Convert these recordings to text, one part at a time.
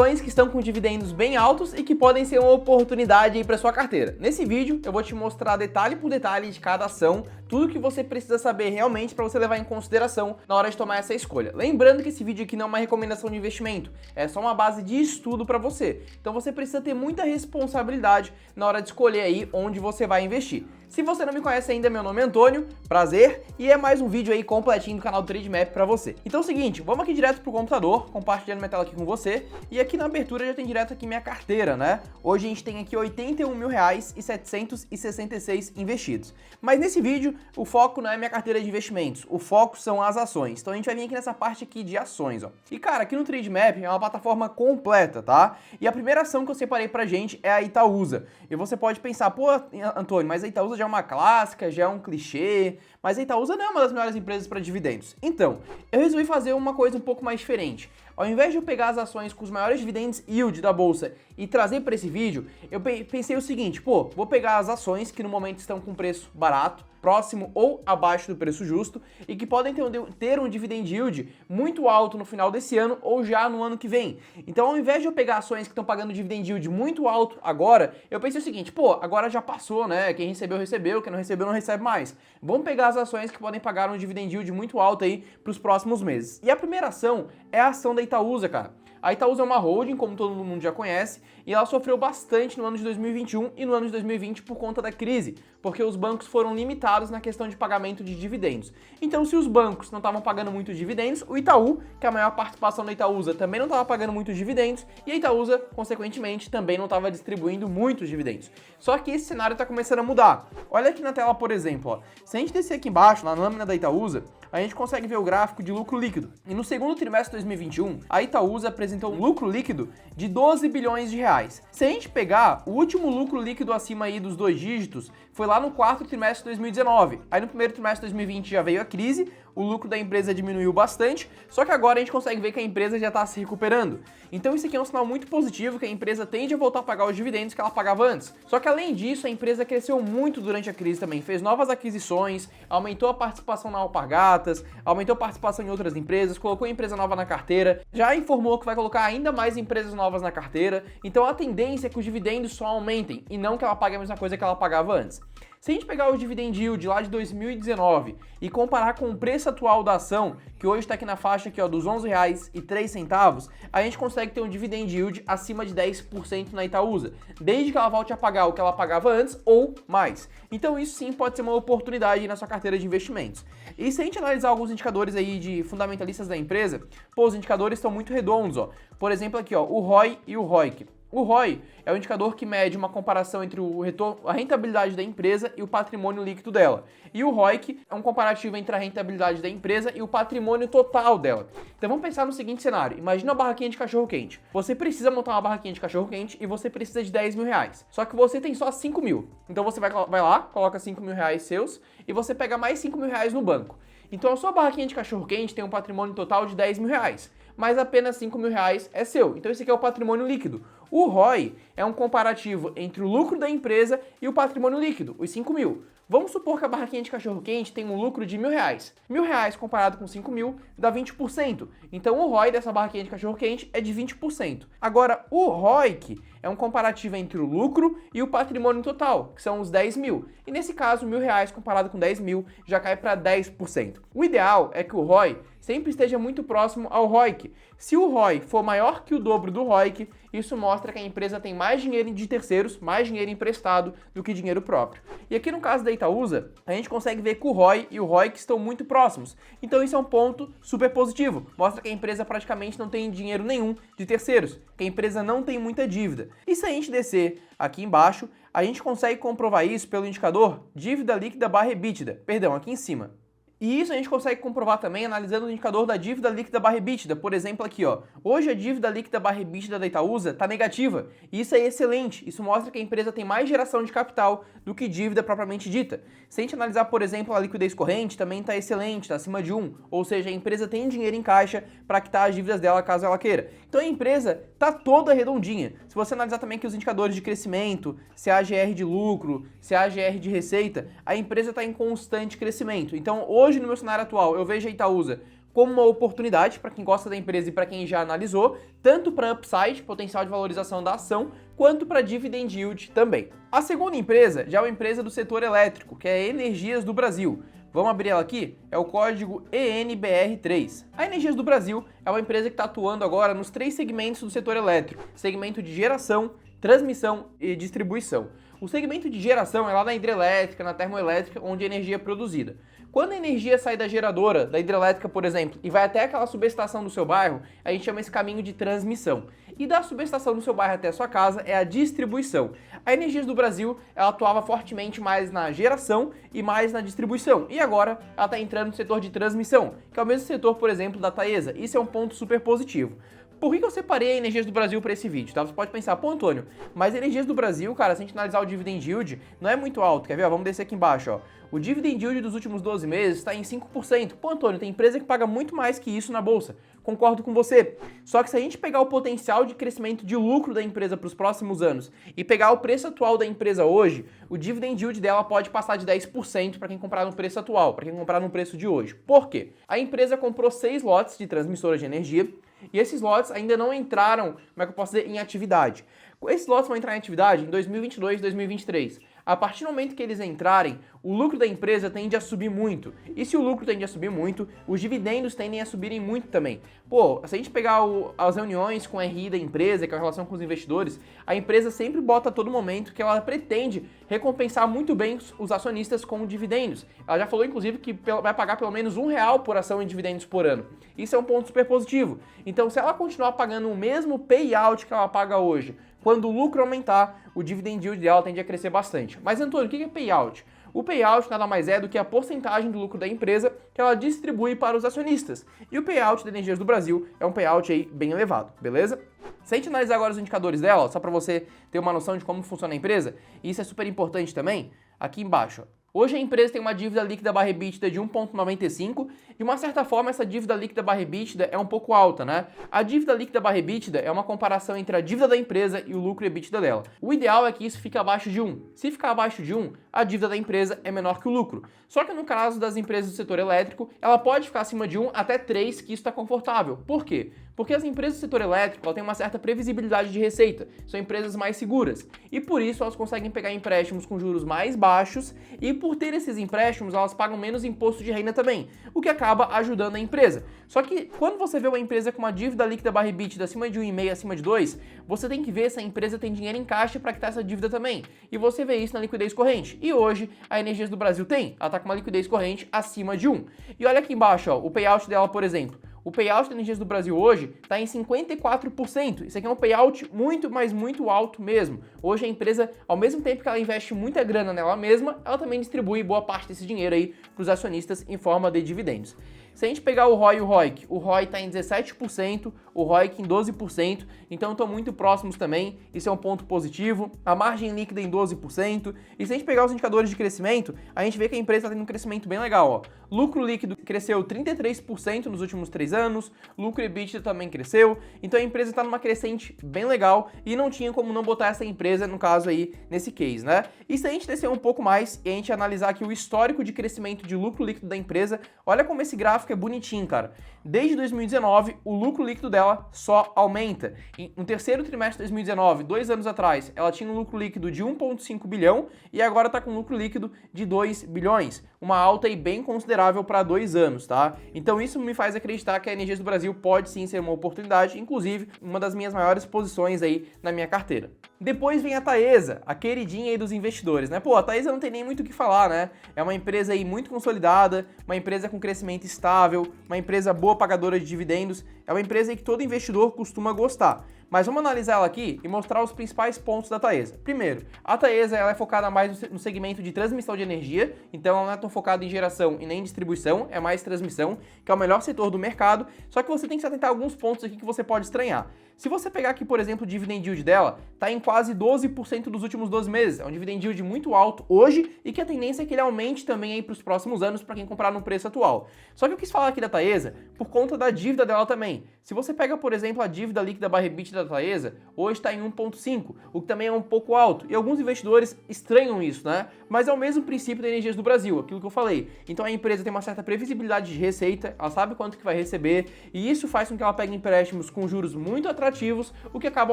ações que estão com dividendos bem altos e que podem ser uma oportunidade para sua carteira. Nesse vídeo eu vou te mostrar detalhe por detalhe de cada ação, tudo que você precisa saber realmente para você levar em consideração na hora de tomar essa escolha. Lembrando que esse vídeo aqui não é uma recomendação de investimento, é só uma base de estudo para você. Então você precisa ter muita responsabilidade na hora de escolher aí onde você vai investir. Se você não me conhece ainda, meu nome é Antônio, prazer, e é mais um vídeo aí completinho do canal do Trademap pra você. Então é o seguinte, vamos aqui direto pro computador, compartilhando minha tela aqui com você, e aqui na abertura já tem direto aqui minha carteira, né? Hoje a gente tem aqui R$ 81.766 investidos. Mas nesse vídeo, o foco não é minha carteira de investimentos, o foco são as ações. Então a gente vai vir aqui nessa parte aqui de ações, ó. E cara, aqui no Trademap é uma plataforma completa, tá? E a primeira ação que eu separei pra gente é a Itaúsa. E você pode pensar, pô, Antônio, mas a Itaúsa já é uma clássica, já é um clichê, mas a Itaúsa não é uma das melhores empresas para dividendos. Então, eu resolvi fazer uma coisa um pouco mais diferente. Ao invés de eu pegar as ações com os maiores dividendos yield da bolsa e trazer para esse vídeo, eu pensei o seguinte, pô, vou pegar as ações que no momento estão com preço barato, próximo ou abaixo do preço justo e que podem ter um dividend yield muito alto no final desse ano ou já no ano que vem. Então, ao invés de eu pegar ações que estão pagando dividend yield muito alto agora, eu pensei o seguinte, pô, agora já passou, né? Quem recebeu, recebeu, quem não recebeu, não recebe mais. Vamos pegar as ações que podem pagar um dividend yield muito alto aí para os próximos meses. E a primeira ação é a ação da Itaúsa, cara. A Itaúsa é uma holding, como todo mundo já conhece, e ela sofreu bastante no ano de 2021 e no ano de 2020 por conta da crise, porque os bancos foram limitados na questão de pagamento de dividendos. Então, se os bancos não estavam pagando muitos dividendos, o Itaú, que é a maior participação da Itaúsa, também não estava pagando muitos dividendos, e a Itaúsa, consequentemente, também não estava distribuindo muitos dividendos. Só que esse cenário está começando a mudar. Olha aqui na tela, por exemplo, ó. Se a gente descer aqui embaixo, na lâmina da Itaúsa, a gente consegue ver o gráfico de lucro líquido. E no segundo trimestre de 2021, a Itaúsa apresentou um lucro líquido de 12 bilhões de reais. Se a gente pegar o último lucro líquido acima aí dos 2 dígitos, foi lá no quarto trimestre de 2019. Aí no primeiro trimestre de 2020 já veio a crise, o lucro da empresa diminuiu bastante, só que agora a gente consegue ver que a empresa já está se recuperando. Então isso aqui é um sinal muito positivo, que a empresa tende a voltar a pagar os dividendos que ela pagava antes. Só que além disso, a empresa cresceu muito durante a crise também, fez novas aquisições, aumentou a participação na Alpargatas, aumentou a participação em outras empresas, colocou empresa nova na carteira, já informou que vai colocar ainda mais empresas novas na carteira. Então a tendência é que os dividendos só aumentem e não que ela pague a mesma coisa que ela pagava antes. Se a gente pegar o dividend yield lá de 2019 e comparar com o preço atual da ação, que hoje está aqui na faixa aqui, ó, dos R$ 11,03, a gente consegue ter um dividend yield acima de 10% na Itaúsa, desde que ela volte a pagar o que ela pagava antes ou mais. Então isso sim pode ser uma oportunidade na sua carteira de investimentos. E se a gente analisar alguns indicadores aí de fundamentalistas da empresa, pô, os indicadores estão muito redondos, ó. Por exemplo aqui, ó, o ROI e o ROIC. O ROI é o indicador que mede uma comparação entre o retorno, a rentabilidade da empresa e o patrimônio líquido dela. E o ROIC é um comparativo entre a rentabilidade da empresa e o patrimônio total dela. Então vamos pensar no seguinte cenário. Imagina uma barraquinha de cachorro-quente. Você precisa montar uma barraquinha de cachorro-quente e você precisa de 10 mil reais. Só que você tem só 5 mil. Então você vai lá, coloca 5 mil reais seus e você pega mais 5 mil reais no banco. Então a sua barraquinha de cachorro-quente tem um patrimônio total de 10 mil reais. Mas apenas 5 mil reais é seu. Então esse aqui é o patrimônio líquido. O ROI é um comparativo entre o lucro da empresa e o patrimônio líquido, os 5 mil. Vamos supor que a barraquinha de cachorro-quente tem um lucro de R$ 1.000. R$ 1.000 comparado com 5 mil dá 20%. Então o ROI dessa barraquinha de cachorro-quente é de 20%. Agora, o ROIC é um comparativo entre o lucro e o patrimônio total, que são os 10 mil. E nesse caso, R$ 1.000 comparado com 10 mil já cai para 10%. O ideal é que o ROI sempre esteja muito próximo ao ROIC. Se o ROI for maior que o dobro do ROIC, isso mostra que a empresa tem mais dinheiro de terceiros, mais dinheiro emprestado do que dinheiro próprio. E aqui no caso da Itaúsa, a gente consegue ver que o ROI e o ROIC estão muito próximos. Então isso é um ponto super positivo. Mostra que a empresa praticamente não tem dinheiro nenhum de terceiros, que a empresa não tem muita dívida. E se a gente descer aqui embaixo, a gente consegue comprovar isso pelo indicador dívida líquida barra EBITDA. Perdão, aqui em cima. E isso a gente consegue comprovar também analisando o indicador da dívida líquida barra EBITDA. Por exemplo, aqui, ó. Hoje a dívida líquida barra EBITDA da Itaúsa está negativa. E isso é excelente. Isso mostra que a empresa tem mais geração de capital do que dívida propriamente dita. Se a gente analisar, por exemplo, a liquidez corrente, também está excelente, está acima de 1. Ou seja, a empresa tem dinheiro em caixa para quitar as dívidas dela caso ela queira. Então a empresa está toda redondinha. Se você analisar também aqui os indicadores de crescimento, CAGR de lucro, CAGR de receita, a empresa está em constante crescimento. Então hoje, no meu cenário atual, eu vejo a Itaúsa como uma oportunidade para quem gosta da empresa e para quem já analisou, tanto para upside, potencial de valorização da ação, quanto para dividend yield também. A segunda empresa já é uma empresa do setor elétrico, que é a Energias do Brasil. Vamos abrir ela aqui? É o código ENBR3. A Energias do Brasil é uma empresa que está atuando agora nos 3 segmentos do setor elétrico: segmento de geração, transmissão e distribuição. O segmento de geração é lá na hidrelétrica, na termoelétrica, onde a energia é produzida. Quando a energia sai da geradora, da hidrelétrica, por exemplo, e vai até aquela subestação do seu bairro, a gente chama esse caminho de transmissão. E da subestação do seu bairro até a sua casa é a distribuição. A Energias do Brasil, ela atuava fortemente mais na geração e mais na distribuição. E agora ela está entrando no setor de transmissão, que é o mesmo setor, por exemplo, da Taesa. Isso é um ponto super positivo. Por que eu separei a Energias do Brasil para esse vídeo, tá? Você pode pensar, pô, Antônio, mas a Energias do Brasil, cara, se a gente analisar o dividend yield, não é muito alto, quer ver? Ó, vamos descer aqui embaixo, ó. O dividend yield dos últimos 12 meses está em 5%. Pô, Antônio, tem empresa que paga muito mais que isso na bolsa. Concordo com você. Só que se a gente pegar o potencial de crescimento de lucro da empresa para os próximos anos e pegar o preço atual da empresa hoje, o dividend yield dela pode passar de 10% para quem comprar no preço atual, para quem comprar no preço de hoje. Por quê? A empresa comprou 6 lotes de transmissoras de energia e esses lotes ainda não entraram, como é que eu posso dizer, em atividade. Esses lotes vão entrar em atividade em 2022 e 2023. A partir do momento que eles entrarem, o lucro da empresa tende a subir muito. E se o lucro tende a subir muito, os dividendos tendem a subirem muito também. Pô, se a gente pegar as reuniões com a RI da empresa, que é a relação com os investidores, a empresa sempre bota a todo momento que ela pretende recompensar muito bem os acionistas com dividendos. Ela já falou, inclusive, que vai pagar pelo menos R$1 por ação em dividendos por ano. Isso é um ponto super positivo. Então, se ela continuar pagando o mesmo payout que ela paga hoje, quando o lucro aumentar, o dividend yield dela tende a crescer bastante. Mas, Antônio, o que é payout? O payout nada mais é do que a porcentagem do lucro da empresa que ela distribui para os acionistas. E o payout da Energias do Brasil é um payout aí bem elevado, beleza? Se a gente analisar agora os indicadores dela, só para você ter uma noção de como funciona a empresa, e isso é super importante também, aqui embaixo, ó. Hoje a empresa tem uma dívida líquida barra EBITDA de 1,95, e de uma certa forma essa dívida líquida barra EBITDA é um pouco alta, né? A dívida líquida barra EBITDA é uma comparação entre a dívida da empresa e o lucro EBITDA dela. O ideal é que isso fique abaixo de 1. Se ficar abaixo de 1, a dívida da empresa é menor que o lucro. Só que no caso das empresas do setor elétrico, ela pode ficar acima de 1 até 3, que isso está confortável. Por quê? Porque as empresas do setor elétrico têm uma certa previsibilidade de receita, são empresas mais seguras, e por isso elas conseguem pegar empréstimos com juros mais baixos, e por ter esses empréstimos elas pagam menos imposto de renda também, o que acaba ajudando a empresa. Só que quando você vê uma empresa com uma dívida líquida barra EBITDA acima de 1,5, acima de 2, você tem que ver se a empresa tem dinheiro em caixa para quitar essa dívida também, e você vê isso na liquidez corrente. E hoje a Energias do Brasil tem, ela está com uma liquidez corrente acima de 1. E olha aqui embaixo, ó, o payout dela, por exemplo. O payout da Energias do Brasil hoje está em 54%. Isso aqui é um payout muito, mas muito alto mesmo. Hoje a empresa, ao mesmo tempo que ela investe muita grana nela mesma, ela também distribui boa parte desse dinheiro aí para os acionistas em forma de dividendos. Se a gente pegar o ROI e o ROIC, o ROI está em 17%, o ROIC em 12%, então estão muito próximos também, isso é um ponto positivo. A margem líquida em 12%, e se a gente pegar os indicadores de crescimento, a gente vê que a empresa está tendo um crescimento bem legal, ó. Lucro líquido cresceu 33% nos últimos 3 anos, lucro EBITDA também cresceu, então a empresa está numa crescente bem legal e não tinha como não botar essa empresa, no caso aí, nesse case, né? E se a gente descer um pouco mais e a gente analisar aqui o histórico de crescimento de lucro líquido da empresa, olha como esse gráfico é bonitinho, cara. Desde 2019, o lucro líquido dela só aumenta. No terceiro trimestre de 2019, 2 anos atrás, ela tinha um lucro líquido de 1,5 bilhão e agora está com um lucro líquido de 2 bilhões. Uma alta aí bem considerável para 2 anos, tá? Então isso me faz acreditar que a Energias do Brasil pode sim ser uma oportunidade, inclusive uma das minhas maiores posições aí na minha carteira. Depois vem a Taesa, a queridinha aí dos investidores, né? Pô, a Taesa não tem nem muito o que falar, né? É uma empresa aí muito consolidada, uma empresa com crescimento estável, uma empresa boa pagadora de dividendos, é uma empresa aí que todo investidor costuma gostar. Mas vamos analisar ela aqui e mostrar os principais pontos da Taesa. Primeiro, a Taesa ela é focada mais no segmento de transmissão de energia, então ela não é tão focada em geração e nem em distribuição, é mais transmissão, que é o melhor setor do mercado, só que você tem que se atentar a alguns pontos aqui que você pode estranhar. Se você pegar aqui, por exemplo, o dividend yield dela, está em quase 12% dos últimos 12 meses. É um dividend yield muito alto hoje e que a tendência é que ele aumente também aí para os próximos anos para quem comprar no preço atual. Só que eu quis falar aqui da Taesa por conta da dívida dela também. Se você pega, por exemplo, a dívida líquida barra EBITDA da Taesa, hoje está em 1,5, o que também é um pouco alto. E alguns investidores estranham isso, né? Mas é o mesmo princípio da Energias do Brasil, aquilo que eu falei. Então a empresa tem uma certa previsibilidade de receita, ela sabe quanto que vai receber, e isso faz com que ela pegue empréstimos com juros muito atrativos, o que acaba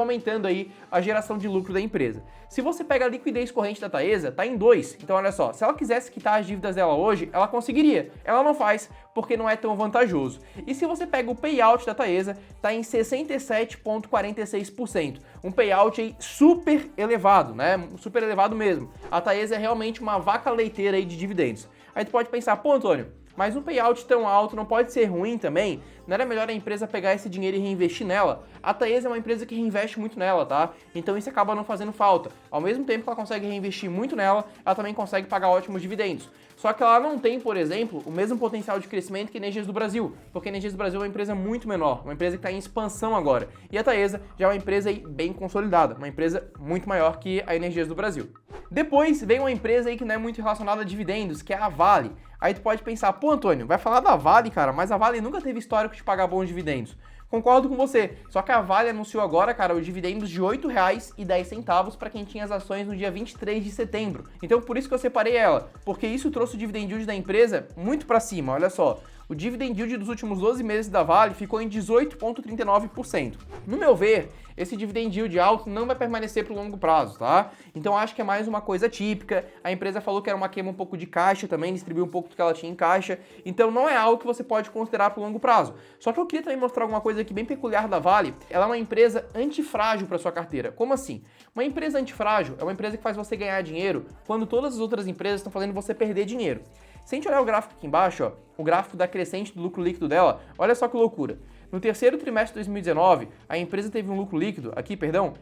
aumentando aí a geração de lucro da empresa. Se você pega a liquidez corrente da Taesa, tá em 2. Então olha só, se ela quisesse quitar as dívidas dela hoje, ela conseguiria. Ela não faz porque não é tão vantajoso. E se você pega o payout da Taesa, tá em 67,46%. Um payout aí super elevado, né? Super elevado mesmo. A Taesa é realmente uma vaca leiteira aí de dividendos. Aí tu pode pensar, pô, Antônio, mas um payout tão alto não pode ser ruim também? Não era melhor a empresa pegar esse dinheiro e reinvestir nela? A Taesa é uma empresa que reinveste muito nela, tá? Então isso acaba não fazendo falta. Ao mesmo tempo que ela consegue reinvestir muito nela, ela também consegue pagar ótimos dividendos. Só que ela não tem, por exemplo, o mesmo potencial de crescimento que a Energias do Brasil, porque a Energias do Brasil é uma empresa muito menor, uma empresa que está em expansão agora. E a Taesa já é uma empresa aí bem consolidada, uma empresa muito maior que a Energias do Brasil. Depois vem uma empresa aí que não é muito relacionada a dividendos, que é a Vale. Aí tu pode pensar, pô, Antônio, vai falar da Vale, cara, mas a Vale nunca teve histórico de pagar bons dividendos. Concordo com você, só que a Vale anunciou agora, cara, os dividendos de R$ 8,10 para quem tinha as ações no dia 23 de setembro. Então por isso que eu separei ela, porque isso trouxe o dividend yield da empresa muito para cima, olha só. O dividend yield dos últimos 12 meses da Vale ficou em 18,39%. No meu ver, esse dividend yield alto não vai permanecer para o longo prazo, tá? Então acho que é mais uma coisa típica. A empresa falou que era uma queima um pouco de caixa também, distribuiu um pouco do que ela tinha em caixa. Então não é algo que você pode considerar para o longo prazo. Só que eu queria também mostrar alguma coisa aqui bem peculiar da Vale. Ela é uma empresa antifrágil para sua carteira. Como assim? Uma empresa antifrágil é uma empresa que faz você ganhar dinheiro quando todas as outras empresas estão fazendo você perder dinheiro. Se a gente olhar o gráfico aqui embaixo, ó, o gráfico da crescente do lucro líquido dela, olha só que loucura. No terceiro trimestre de 2019, a empresa teve um lucro líquido,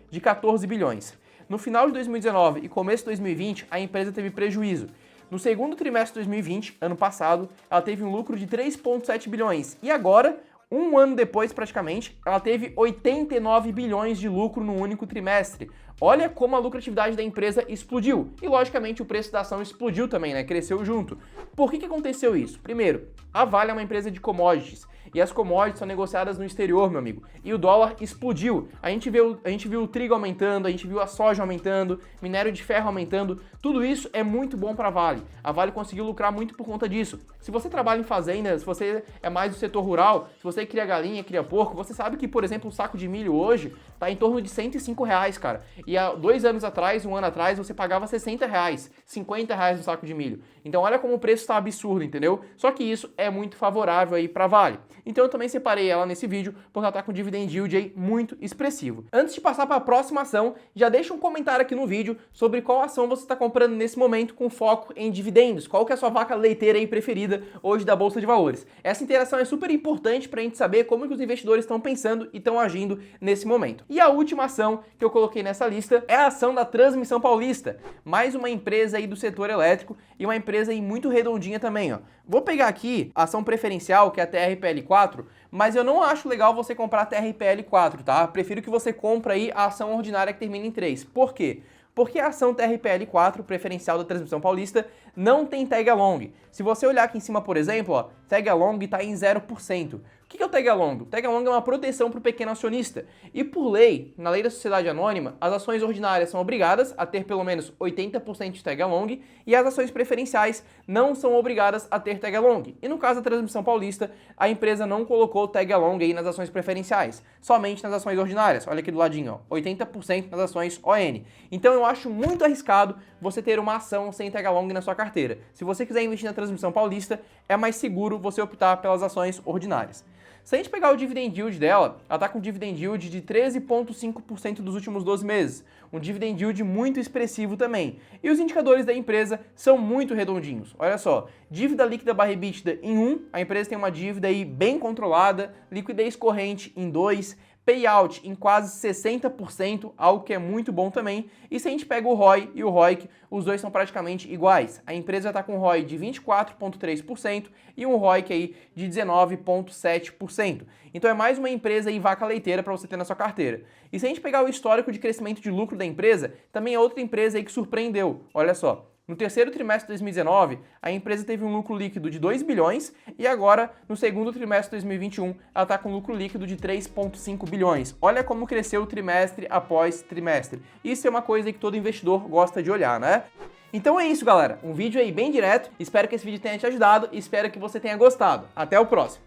de 14 bilhões. No final de 2019 e começo de 2020, a empresa teve prejuízo. No segundo trimestre de 2020, ano passado, ela teve um lucro de 3,7 bilhões. E agora, um ano depois praticamente, ela teve 89 bilhões de lucro no único trimestre. Olha como a lucratividade da empresa explodiu. E logicamente o preço da ação explodiu também, né? Cresceu junto. Por que aconteceu isso? Primeiro, a Vale é uma empresa de commodities. E as commodities são negociadas no exterior, meu amigo. E o dólar explodiu. A gente viu o trigo aumentando, a gente viu a soja aumentando, minério de ferro aumentando. Tudo isso é muito bom para a Vale. A Vale conseguiu lucrar muito por conta disso. Se você trabalha em fazenda, se você é mais do setor rural, se você cria galinha, cria porco, você sabe que, por exemplo, um saco de milho hoje está em torno de R$105, cara. E há 2 anos atrás, um ano atrás, você pagava R$60, R$50 no saco de milho. Então olha como o preço está absurdo, entendeu? Só que isso é muito favorável aí para a Vale. Então eu também separei ela nesse vídeo, porque ela está com dividend yield aí muito expressivo. Antes de passar para a próxima ação, já deixa um comentário aqui no vídeo sobre qual ação você está comprando nesse momento com foco em dividendos. Qual que é a sua vaca leiteira aí preferida hoje da Bolsa de Valores. Essa interação é super importante para a gente saber como que os investidores estão pensando e estão agindo nesse momento. E a última ação que eu coloquei nessa lista é a ação da Transmissão Paulista, mais uma empresa aí do setor elétrico e uma empresa aí muito redondinha também, ó. Vou pegar aqui a ação preferencial, que é a TRPL4, mas eu não acho legal você comprar a TRPL4, tá? Prefiro que você compre aí a ação ordinária que termina em 3. Por quê? Porque a ação TRPL4, preferencial da Transmissão Paulista, não tem tag along. Se você olhar aqui em cima, por exemplo, ó, tag along está em 0%. O que é o tag along? O tag along é uma proteção para o pequeno acionista. E por lei, na lei da sociedade anônima, as ações ordinárias são obrigadas a ter pelo menos 80% de tag along e as ações preferenciais não são obrigadas a ter tag along. E no caso da Transmissão Paulista, a empresa não colocou tag along aí nas ações preferenciais, somente nas ações ordinárias. Olha aqui do ladinho, ó, 80% nas ações ON. Então eu acho muito arriscado você ter uma ação sem tag along na sua carteira. Se você quiser investir na Transmissão Paulista, é mais seguro você optar pelas ações ordinárias. Se a gente pegar o dividend yield dela, ela está com um dividend yield de 13,5% dos últimos 12 meses. Um dividend yield muito expressivo também. E os indicadores da empresa são muito redondinhos. Olha só, dívida líquida barra EBITDA em 1, a empresa tem uma dívida aí bem controlada, liquidez corrente em 2, payout em quase 60%, algo que é muito bom também. E se a gente pega o ROI e o ROIC, os dois são praticamente iguais. A empresa está com um ROI de 24,3% e um ROIC aí de 19,7%. Então é mais uma empresa aí vaca leiteira para você ter na sua carteira. E se a gente pegar o histórico de crescimento de lucro da empresa, também é outra empresa aí que surpreendeu. Olha só. No terceiro trimestre de 2019, a empresa teve um lucro líquido de 2 bilhões e agora, no segundo trimestre de 2021, ela está com lucro líquido de 3,5 bilhões. Olha como cresceu trimestre após trimestre. Isso é uma coisa que todo investidor gosta de olhar, né? Então é isso, galera. Um vídeo aí bem direto. Espero que esse vídeo tenha te ajudado e espero que você tenha gostado. Até o próximo.